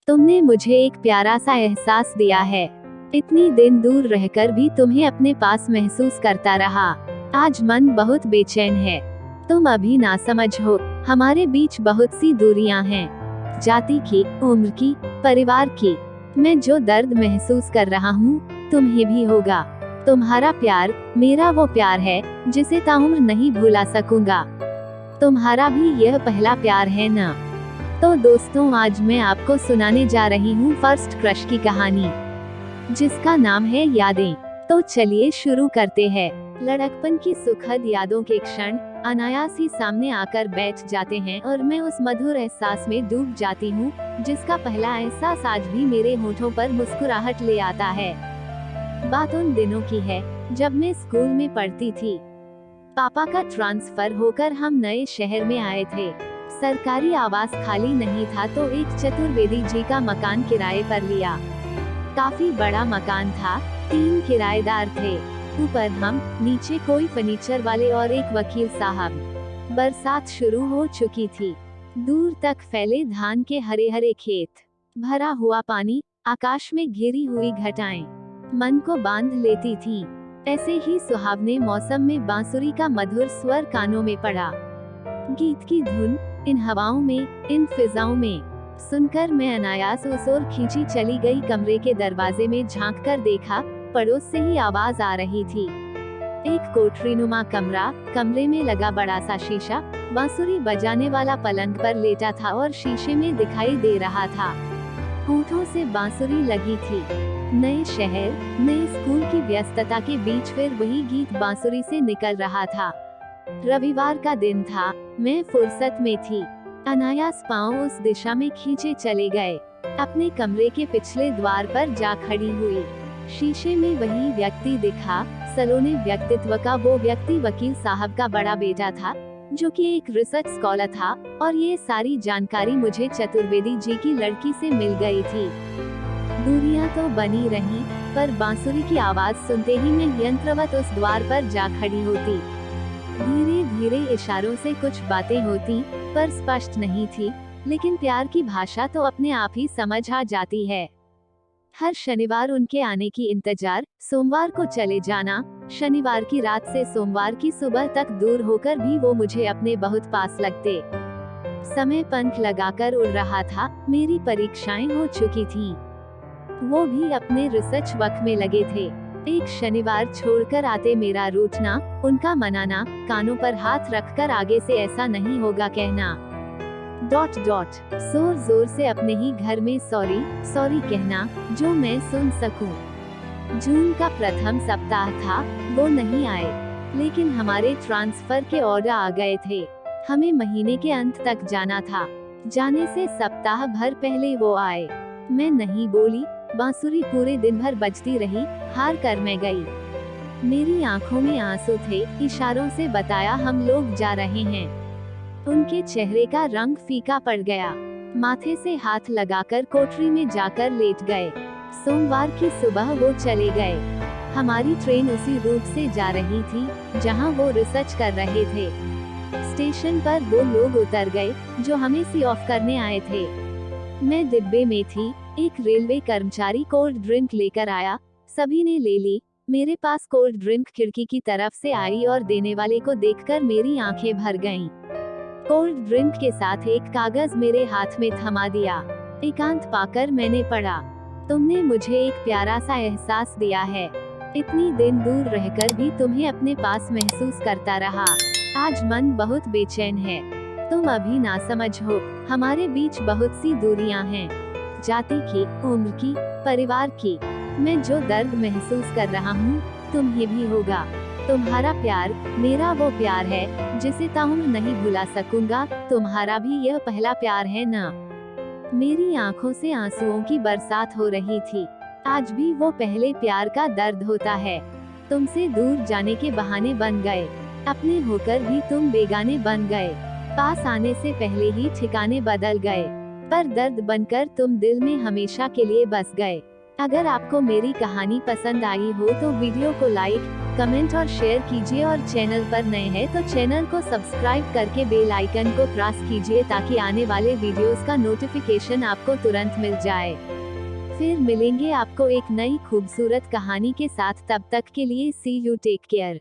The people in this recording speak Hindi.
तुमने मुझे एक प्यारा सा एहसास दिया है। इतनी दिन दूर रहकर भी तुम्हें अपने पास महसूस करता रहा। आज मन बहुत बेचैन है। तुम अभी नासमझ हो, हमारे बीच बहुत सी दूरियां हैं, जाति की, उम्र की, परिवार की। मैं जो दर्द महसूस कर रहा हूँ, तुम्हें भी होगा। तुम्हारा प्यार मेरा वो प्यार है जिसे ताउम्र नहीं भुला सकूंगा। तुम्हारा भी यह पहला प्यार है ना? तो दोस्तों, आज मैं आपको सुनाने जा रही हूँ फर्स्ट क्रश की कहानी, जिसका नाम है यादें। तो चलिए शुरू करते हैं। लड़कपन की सुखद यादों के क्षण अनायास ही सामने आकर बैठ जाते हैं और मैं उस मधुर एहसास में डूब जाती हूँ, जिसका पहला एहसास आज भी मेरे होठों पर मुस्कुराहट ले आता है। बात उन दिनों की है जब मैं स्कूल में पढ़ती थी। पापा का ट्रांसफर होकर हम नए शहर में आए थे। सरकारी आवास खाली नहीं था तो एक चतुर्वेदी जी का मकान किराए पर लिया। काफी बड़ा मकान था, 3 किराएदार थे। ऊपर हम, नीचे कोई फर्नीचर वाले और एक वकील साहब। बरसात शुरू हो चुकी थी। दूर तक फैले धान के हरे हरे खेत, भरा हुआ पानी, आकाश में घिरी हुई घटाएं मन को बांध लेती थी। ऐसे ही सुहावने मौसम में बांसुरी का मधुर स्वर कानों में पड़ा। गीत की धुन इन हवाओं में, इन फिजाओं में सुनकर मैं अनायास उस ओर खींची चली गई। कमरे के दरवाजे में झांक कर देखा, पड़ोस से ही आवाज आ रही थी। एक कोठरीनुमा कमरा, कमरे में लगा बड़ा सा शीशा, बांसुरी बजाने वाला पलंग पर लेटा था और शीशे में दिखाई दे रहा था। होठों से बांसुरी लगी थी। नए शहर, नए स्कूल की व्यस्तता के बीच फिर वही गीत बांसुरी से निकल रहा था। रविवार का दिन था, मैं फुर्सत में थी। अनायास पांव उस दिशा में खींचे चले गए। अपने कमरे के पिछले द्वार पर जा खड़ी हुई। शीशे में वही व्यक्ति दिखा, सलोने व्यक्तित्व का वो व्यक्ति वकील साहब का बड़ा बेटा था, जो कि एक रिसर्च स्कॉलर था, और ये सारी जानकारी मुझे चतुर्वेदी जी की लड़की से मिल गई थी। दूरियां तो बनी रहीं, पर बांसुरी की आवाज सुनते ही मैं यंत्रवत उस द्वार पर जा खड़ी होती। धीरे धीरे इशारों से कुछ बातें होती, पर स्पष्ट नहीं थी, लेकिन प्यार की भाषा तो अपने आप ही समझ आ जाती है। हर शनिवार उनके आने की इंतजार, सोमवार को चले जाना, शनिवार की रात से सोमवार की सुबह तक दूर होकर भी वो मुझे अपने बहुत पास लगते। समय पंख लगाकर उड़ रहा था, मेरी परीक्षाएं हो चुकी थीं। वो भी अपने रिसर्च वर्क में लगे थे। एक शनिवार छोड़कर आते मेरा रूठना, उनका मनाना, कानों पर हाथ रखकर आगे से ऐसा नहीं होगा कहना, ... जोर जोर से अपने ही घर में सॉरी सॉरी कहना, जो मैं सुन सकूं। जून का प्रथम सप्ताह था, वो नहीं आए, लेकिन हमारे ट्रांसफर के ऑर्डर आ गए थे। हमें महीने के अंत तक जाना था। जाने से सप्ताह भर पहले वो आए। मैं नहीं बोली, बांसुरी पूरे दिन भर बजती रही, हार कर मैं गई। मेरी आंखों में आंसू थे, इशारों से बताया हम लोग जा रहे हैं। उनके चेहरे का रंग फीका पड़ गया। माथे से हाथ लगाकर कोठरी में जाकर लेट गए। सोमवार की सुबह वो चले गए। हमारी ट्रेन उसी रूट से जा रही थी, जहां वो रिसर्च कर रहे थे। स्टेशन पर वो लोग उतर गए, जो हमें सी ऑफ करने आए थे। मैं डिब्बे में थी। एक रेलवे कर्मचारी कोल्ड ड्रिंक लेकर आया, सभी ने ले ली। मेरे पास कोल्ड ड्रिंक खिड़की की तरफ से आई और देने वाले को देखकर मेरी आंखें भर गईं। कोल्ड ड्रिंक के साथ एक कागज मेरे हाथ में थमा दिया। एकांत पाकर मैंने पढ़ा, तुमने मुझे एक प्यारा सा एहसास दिया है। इतनी दिन दूर रहकर भी तुम्हें अपने पास महसूस करता रहा। आज मन बहुत बेचैन है। तुम अभी नासमझ हो, हमारे बीच बहुत सी दूरियां हैं, जाति की, उम्र की, परिवार की। मैं जो दर्द महसूस कर रहा हूँ, तुम्हें भी होगा। तुम्हारा प्यार मेरा वो प्यार है जिसे ताउम्र नहीं भुला सकूंगा। तुम्हारा भी यह पहला प्यार है ना? मेरी आंखों से आंसुओं की बरसात हो रही थी। आज भी वो पहले प्यार का दर्द होता है। तुमसे दूर जाने के बहाने बन गए, अपने होकर भी तुम बेगाने बन गए। पास आने से पहले ही ठिकाने बदल गए, पर दर्द बनकर तुम दिल में हमेशा के लिए बस गए। अगर आपको मेरी कहानी पसंद आई हो तो वीडियो को लाइक, कमेंट और शेयर कीजिए और चैनल पर नए हैं तो चैनल को सब्सक्राइब करके बेल आइकन को प्रेस कीजिए ताकि आने वाले वीडियोस का नोटिफिकेशन आपको तुरंत मिल जाए। फिर मिलेंगे आपको एक नई खूबसूरत कहानी के साथ, तब तक के लिए सी यू, टेक केयर।